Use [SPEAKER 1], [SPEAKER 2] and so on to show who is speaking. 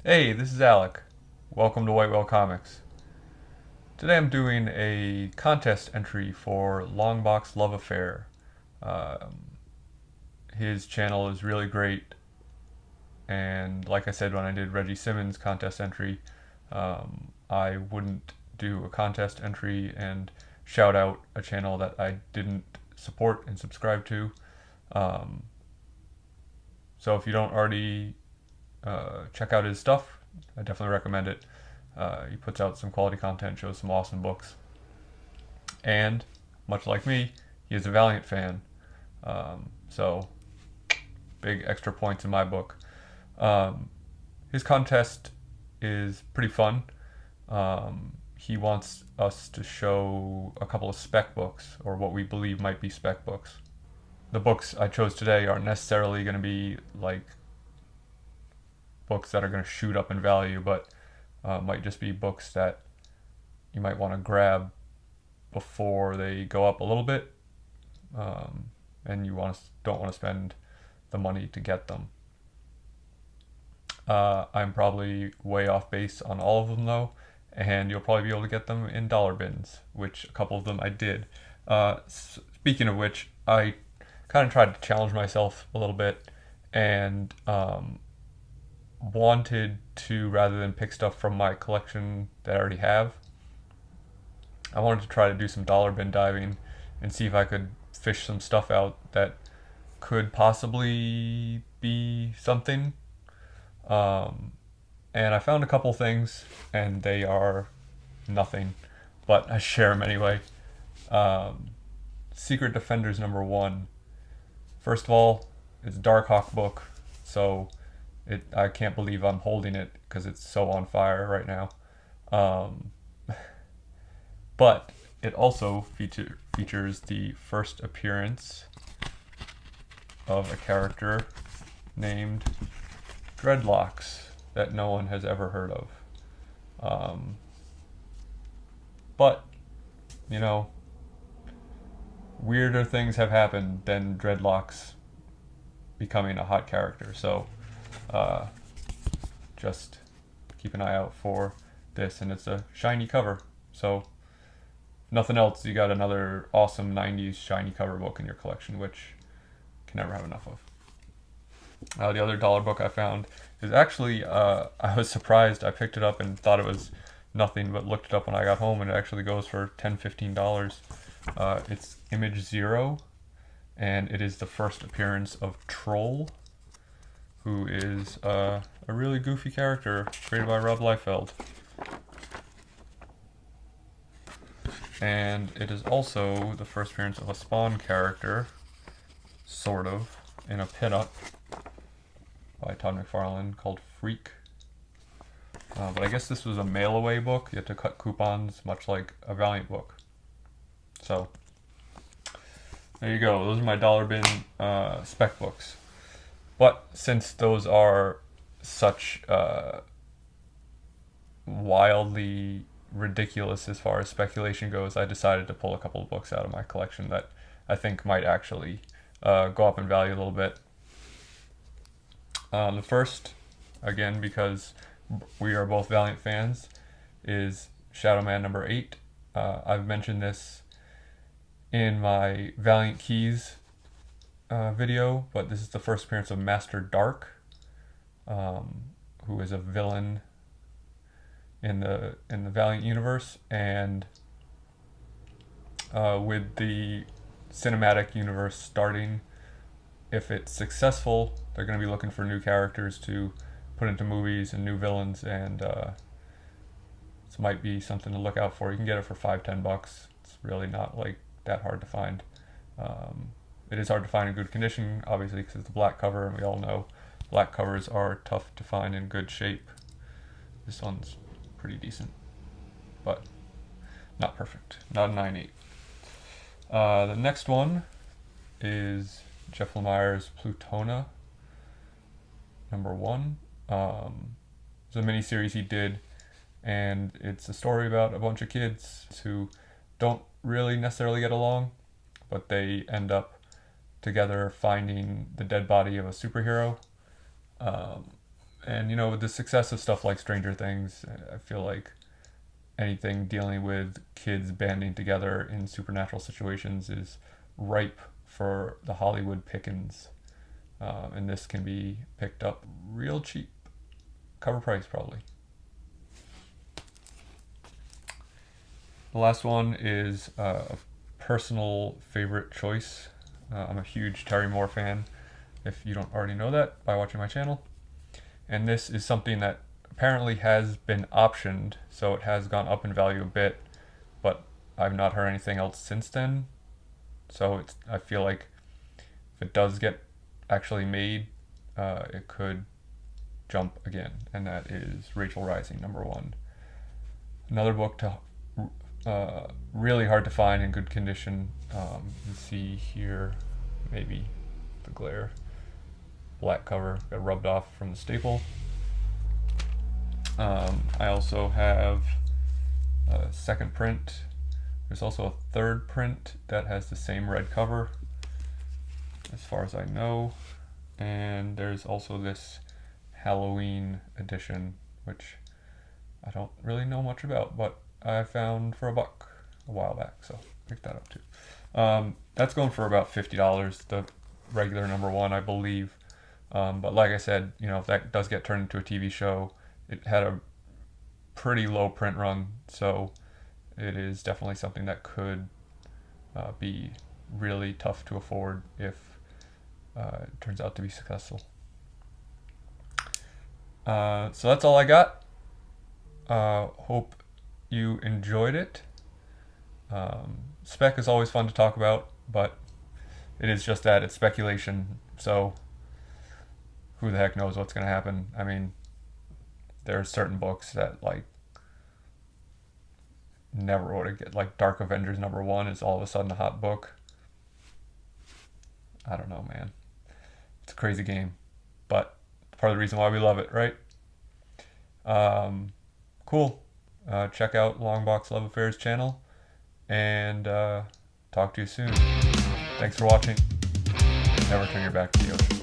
[SPEAKER 1] Hey, this is Alec. Welcome to White Whale Comics. Today I'm doing a contest entry for Longbox Love Affair. Um, his channel is really great, and like I said when I did Reggie Simmons' contest entry, I wouldn't do a contest entry and shout out a channel that I didn't support and subscribe to. Um, so if you don't already check out his stuff, I definitely recommend it. He puts out some quality content, shows some awesome books, and much like me, he is a Valiant fan. So big extra points in my book. Um, his contest is pretty fun. He wants us to show a couple of spec books, or what we believe might be spec books. The books I chose today aren't necessarily going to be like books that are going to shoot up in value, but might just be books that you might want to grab before they go up a little bit, and you don't want to spend the money to get them. I'm probably way off base on all of them though, and you'll probably be able to get them in dollar bins, which a couple of them I did. Speaking of which, I kind of tried to challenge myself a little bit and wanted to, rather than pick stuff from my collection that I already have, I wanted to try to do some dollar bin diving and see if I could fish some stuff out that could possibly be something. Um, and I found a couple things, and they are nothing, but I share them anyway. Um, Secret Defenders #1. First of all, it's a Darkhawk book, so I can't believe I'm holding it because it's so on fire right now. Um, but it also features the first appearance of a character named Dreadlocks that no one has ever heard of. Um, but, you know, weirder things have happened than Dreadlocks becoming a hot character. So uh, just keep an eye out for this. And it's a shiny cover. So, nothing else, you got another awesome 90s shiny cover book in your collection, which you can never have enough of. The other dollar book I found is actually, I was surprised. I picked it up and thought it was nothing, but looked it up when I got home, and it actually goes for $10-15. It's Image Zero, and it is the first appearance of Troll, who is a really goofy character created by Rob Liefeld. And it is also the first appearance of a Spawn character, sort of, in a pinup by Todd McFarlane called Freak. But I guess this was a mail-away book. You had to cut coupons, much like a Valiant book. So, there you go. Those are my dollar bin spec books. But since those are such wildly ridiculous as far as speculation goes, I decided to pull a couple of books out of my collection that I think might actually go up in value a little bit. The first, again, because we are both Valiant fans, is Shadow Man #8. I've mentioned this in my Valiant Keys video, but this is the first appearance of Master Dark, who is a villain in the Valiant universe, and with the cinematic universe starting, if it's successful, they're going to be looking for new characters to put into movies and new villains, and this might be something to look out for. You can get it for $5-10. It's really not like that hard to find. It is hard to find in good condition, obviously, because it's a black cover, and we all know black covers are tough to find in good shape. This one's pretty decent, but not perfect. Not a 9.8. The next one is Jeff Lemire's Pluto Nough #1. It's a miniseries he did, and it's a story about a bunch of kids who don't really necessarily get along, but they end up together finding the dead body of a superhero. And you know, with the success of stuff like Stranger Things, I feel like anything dealing with kids banding together in supernatural situations is ripe for the Hollywood pickings. And this can be picked up real cheap, cover price probably. The last one is a personal favorite choice. I'm a huge Terry Moore fan, if you don't already know that by watching my channel. And this is something that apparently has been optioned, so it has gone up in value a bit, but I've not heard anything else since then. So I feel like if it does get actually made, it could jump again, and that is Rachael Rising, #1. Another book to really hard to find in good condition. You see here, maybe the glare, black cover, got rubbed off from the staple. I also have a second print. There's also a third print that has the same red cover, as far as I know. And there's also this Halloween edition, which I don't really know much about, but I found for $1 a while back, so pick that up too. That's going for about $50, the regular #1, I believe. But like I said, you know, if that does get turned into a TV show, it had a pretty low print run, so it is definitely something that could be really tough to afford if it turns out to be successful. So that's all I got. Hope you enjoyed it. Spec is always fun to talk about, but it is just that, it's speculation, so who the heck knows what's going to happen. I mean, there are certain books that like never would get, like Dark Avengers #1 is all of a sudden a hot book. I don't know, man. It's a crazy game, but part of the reason why we love it, right? Cool. Check out Longbox Love Affairs channel, and talk to you soon. Thanks for watching. Never turn your back to the ocean.